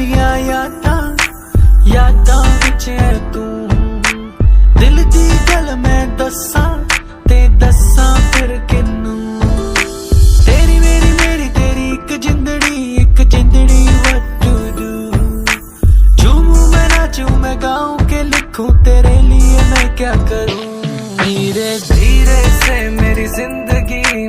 मेरिया यादां विच है तू। दिल दी गल मैं दस्सां ते दस्सां फिर किनू। तेरी मेरी तेरी एक जिंदड़ी what to do। झूमूं मैं नाचूं मैं गाऊं के लिखूं तेरे लिए मैं क्या करूं। धीरे धीरे से मेरी जिंदगी